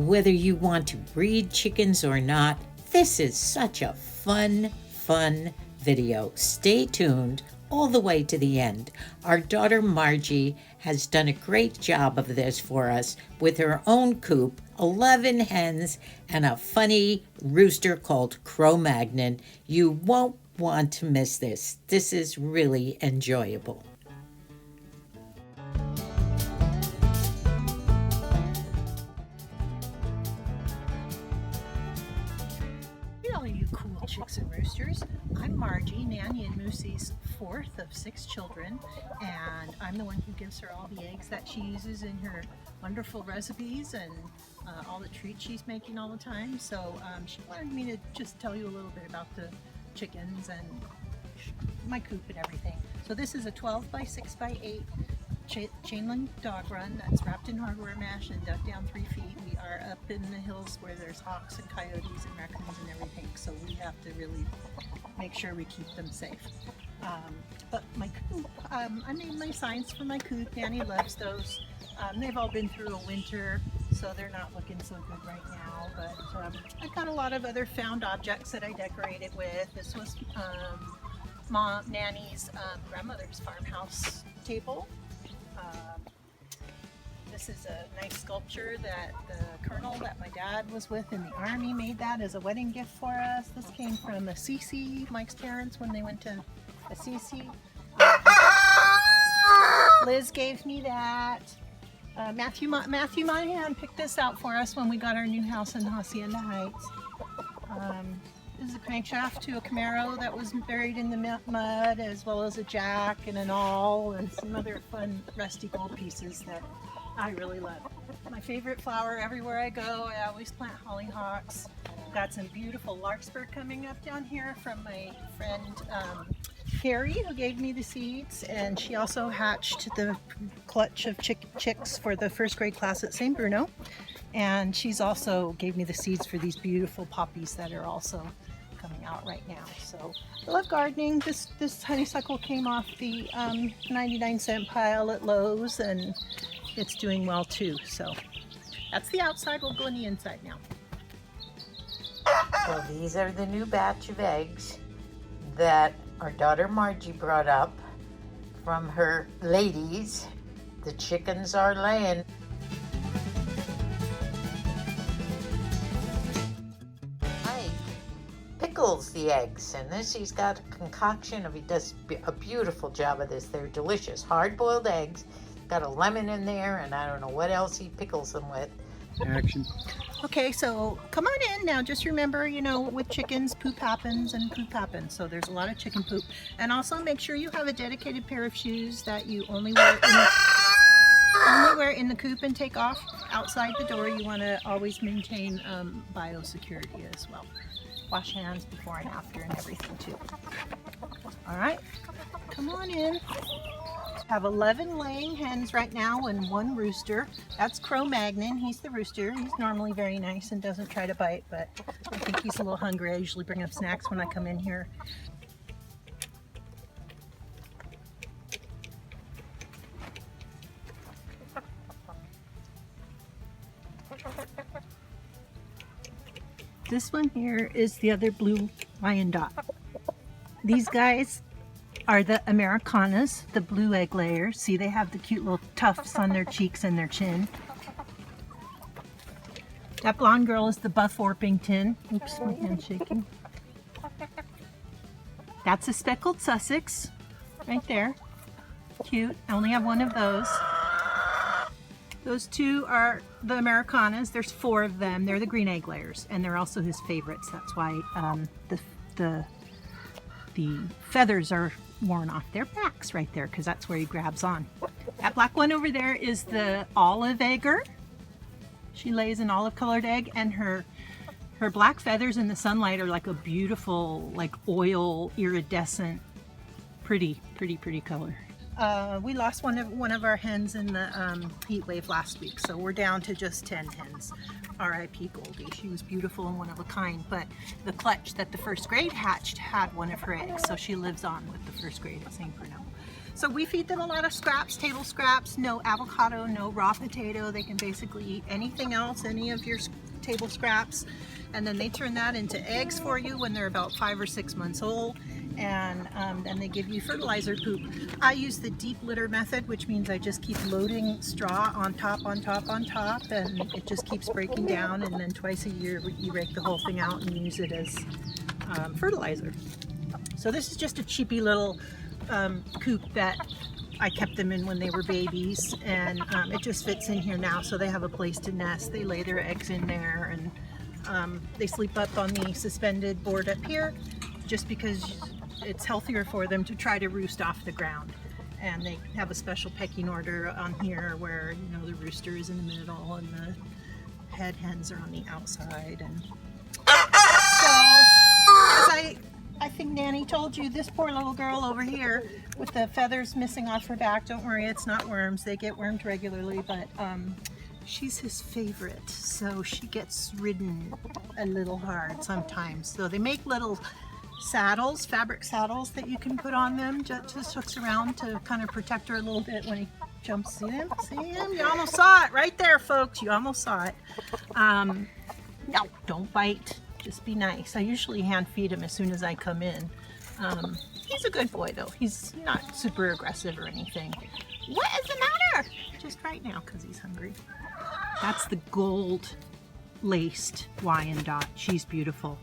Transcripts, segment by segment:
Whether you want to breed chickens or not, this is such a fun video. Stay tuned all the way to the end. Our daughter Margie has done a great job of this for us with her own coop, 11 hens, and a funny rooster called Cro-Magnon. You won't want to miss this. This is really enjoyable. Hello, you cool chicks and roosters. I'm Margie, Nanny and Moosey's fourth of 6 children, and I'm the one who gives her all the eggs that she uses in her wonderful recipes and all the treats she's making all the time. So she wanted me to just tell you a little bit about the chickens and my coop and everything. So this is a 12 by 6 by 8 chain link dog run that's wrapped in hardware mesh and dug down 3 feet. We are up in the hills where there's hawks and coyotes and raccoons and everything, so we have to really make sure we keep them safe. But my coop, I made my signs for my coop. Nanny loves those. They've all been through a winter, so they're not looking so good right now, but I've got a lot of other found objects that I decorated with. This was Nanny's grandmother's farmhouse table. This is a nice sculpture that the colonel that my dad was with in the army made that as a wedding gift for us. This came from Assisi, Mike's parents, when they went to Assisi. Liz gave me that. Matthew Monahan picked this out for us when we got our new house in Hacienda Heights. This is a crankshaft to a Camaro that was buried in the mud, as well as a jack and an awl and some other fun rusty gold pieces that I really love. My favorite flower everywhere I go, I always plant hollyhocks. Got some beautiful larkspur coming up down here from my friend Carrie, who gave me the seeds, and she also hatched the clutch of chicks for the first grade class at St. Bruno, and she's also gave me the seeds for these beautiful poppies that are also coming out right now. So I love gardening. This honeysuckle came off the 99-cent pile at Lowe's, and it's doing well too. So that's the outside. We'll go in the inside now. So these are the new batch of eggs that our daughter Margie brought up from her ladies. The chickens are laying. Mike pickles the eggs, and this he's got a concoction of, he does a beautiful job of this. They're delicious. Hard-boiled eggs. Got a lemon in there, and I don't know what else he pickles them with. Action. Okay, so come on in now. Just remember, you know, with chickens, poop happens and poop happens. So there's a lot of chicken poop. And also make sure you have a dedicated pair of shoes that you only wear in the coop and take off outside the door. You want to always maintain biosecurity as well. Wash hands before and after and everything too. All right, come on in. Have 11 laying hens right now and 1 rooster. That's Cro-Magnon. He's the rooster. He's normally very nice and doesn't try to bite, but I think he's a little hungry. I usually bring him snacks when I come in here. This one here is the other blue Wyandotte. These guys are the Americanas, the blue egg layers. See, they have the cute little tufts on their cheeks and their chin. That blonde girl is the Buff Orpington. Oops, my hand's shaking. That's a speckled Sussex, right there. Cute. I only have 1 of those. Those 2 are the Americanas. There's 4 of them. They're the green egg layers, and they're also his favorites. That's why the feathers are worn off their backs right there, because that's where he grabs on. That black one over there is the olive egger. She lays an olive colored egg, and her black feathers in the sunlight are like a beautiful, like oil iridescent, pretty color. We lost one of our hens in the heat wave last week, so we're down to just 10 hens. R.I.P. Goldie. She was beautiful and one of a kind, but the clutch that the first grade hatched had one of her eggs, so she lives on with the first grade at St. Bruno. So we feed them a lot of scraps, table scraps, no avocado, no raw potato. They can basically eat anything else, any of your table scraps. And then they turn that into eggs for you when they're about 5 or 6 months old. And then they give you fertilizer poop. I use the deep litter method, which means I just keep loading straw on top, on top, on top, and it just keeps breaking down, and then twice a year you rake the whole thing out and use it as fertilizer. So this is just a cheapy little coop that I kept them in when they were babies, and it just fits in here now, so they have a place to nest. They lay their eggs in there, and they sleep up on the suspended board up here, just because it's healthier for them to try to roost off the ground. And they have a special pecking order on here where, you know, the rooster is in the middle and the head hens are on the outside. And so, as I think Nanny told you, this poor little girl over here with the feathers missing off her back, don't worry, it's not worms. They get wormed regularly, but she's his favorite, so she gets ridden a little hard sometimes. So they make little saddles, fabric saddles that you can put on them, just hooks around to kind of protect her a little bit when he jumps. See him? See him? You almost saw it right there, folks. You almost saw it. No, don't bite. Just be nice. I usually hand feed him as soon as I come in. He's a good boy though. He's not super aggressive or anything. What is the matter? Just right now because he's hungry. That's the gold laced Wyandotte. She's beautiful.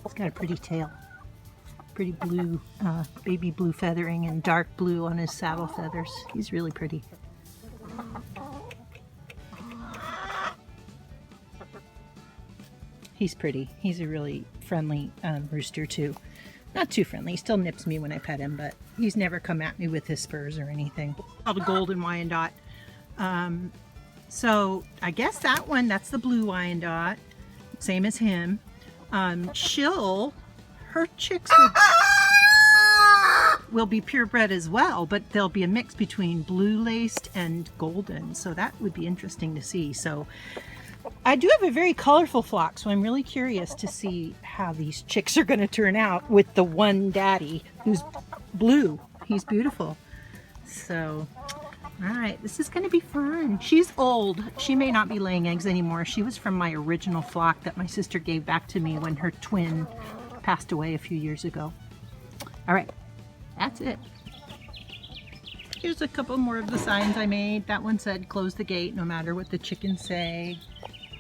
He's got a pretty tail, pretty blue, baby blue feathering and dark blue on his saddle feathers. He's really pretty. He's pretty. He's a really friendly rooster too. Not too friendly. He still nips me when I pet him, but he's never come at me with his spurs or anything. Called a golden Wyandotte. So I guess that one, that's the blue Wyandotte, same as him. Her chicks will be purebred as well, but they'll be a mix between blue laced and golden. So that would be interesting to see. So I do have a very colorful flock, so I'm really curious to see how these chicks are going to turn out with the one daddy who's blue. He's beautiful. So, all right, this is going to be fun. She's old. She may not be laying eggs anymore. She was from my original flock that my sister gave back to me when her twin passed away a few years ago. All right, that's it. Here's a couple more of the signs I made. That one said, close the gate no matter what the chickens say.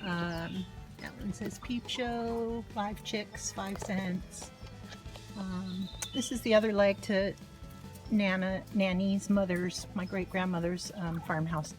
That one says peep show, live chicks, 5 cents. This is the other leg to Nanny's mother's, my great-grandmother's farmhouse.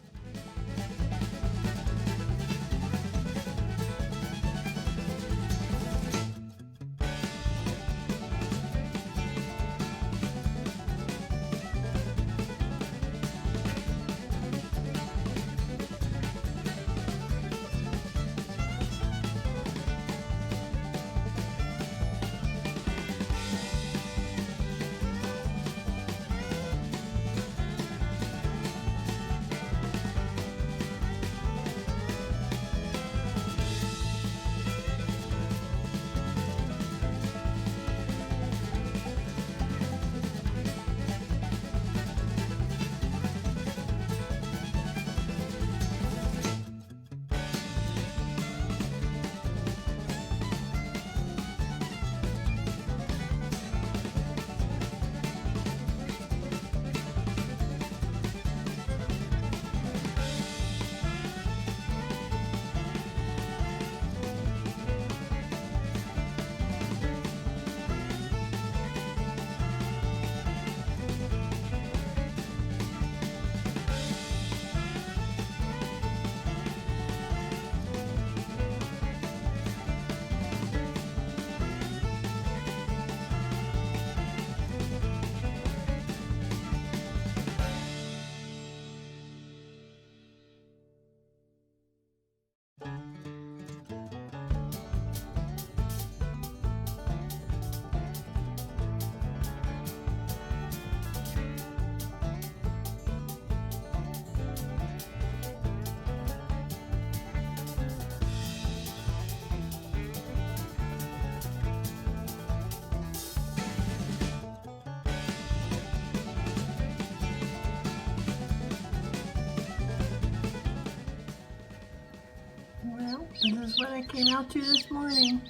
Well, this is what I came out to this morning.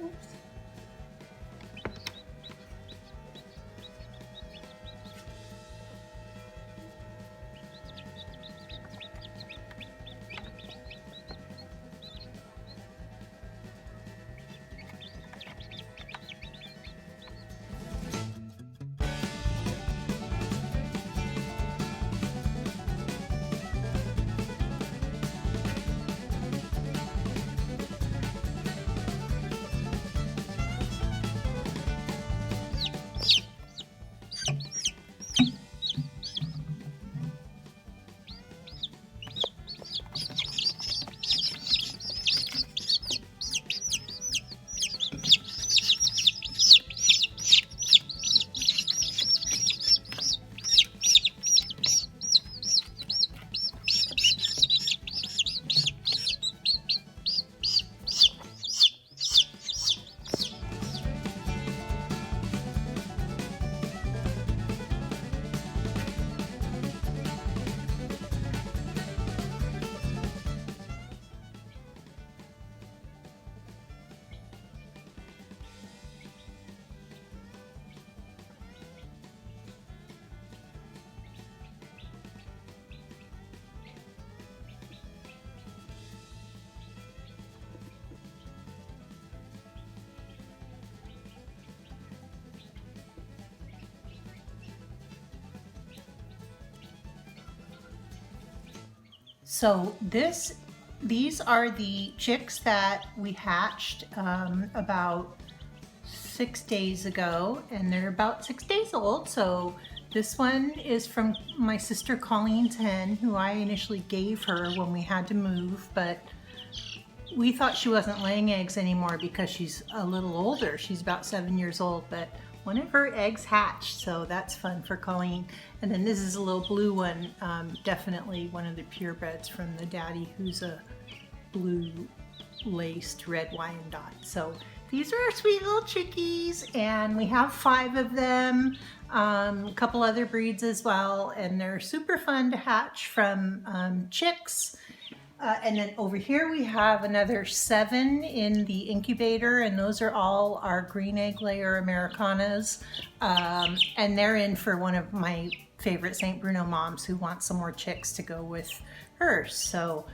Oops. So these are the chicks that we hatched about 6 days ago, and they're about 6 days old. So this one is from my sister Colleen's hen, who I initially gave her when we had to move, but we thought she wasn't laying eggs anymore because she's a little older. She's about 7 years old, but one of her eggs hatched, so that's fun for Colleen. And then this is a little blue one, definitely one of the purebreds from the daddy, who's a blue laced red Wyandotte. So these are our sweet little chickies, and we have 5 of them, a couple other breeds as well, and they're super fun to hatch from chicks. And then over here we have another 7 in the incubator, and those are all our green egg layer Americanas. And they're in for one of my favorite St. Bruno moms who wants some more chicks to go with hers. So,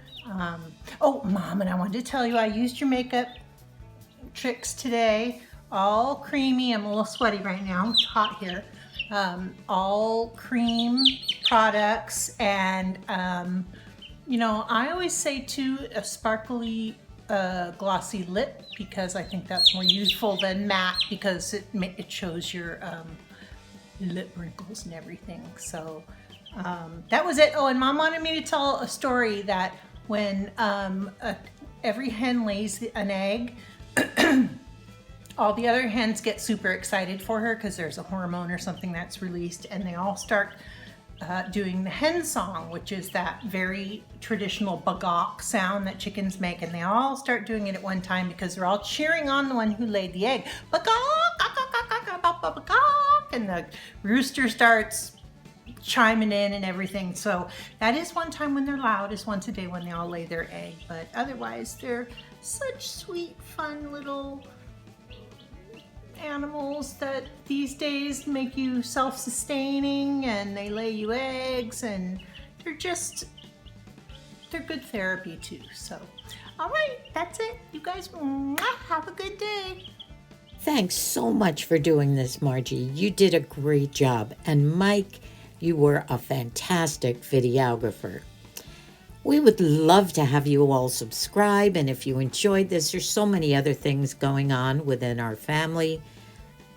oh, Mom, and I wanted to tell you I used your makeup tricks today. All creamy. I'm a little sweaty right now. It's hot here. All cream products, and you know, I always say too, a sparkly glossy lip, because I think that's more useful than matte, because it shows your lip wrinkles and everything. So that was it. Oh, and Mom wanted me to tell a story that when every hen lays an egg, all the other hens get super excited for her because there's a hormone or something that's released, and they all start doing the hen song, which is that very traditional bagok sound that chickens make, and they all start doing it at one time because they're all cheering on the one who laid the egg. Bagok, and the rooster starts chiming in and everything. So that is one time when they're loud, is once a day when they all lay their egg, but otherwise they're such sweet, fun little animals that these days make you self-sustaining, and they lay you eggs, and they're good therapy too. So all right, that's it, you guys. Have a good day. Thanks so much for doing this, Margie. You did a great job. And Mike, you were a fantastic videographer. We would love to have you all subscribe, and if you enjoyed this, there's so many other things going on within our family.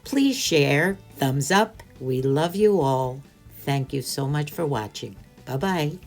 Please share, thumbs up. We love you all. Thank you so much for watching. Bye-bye.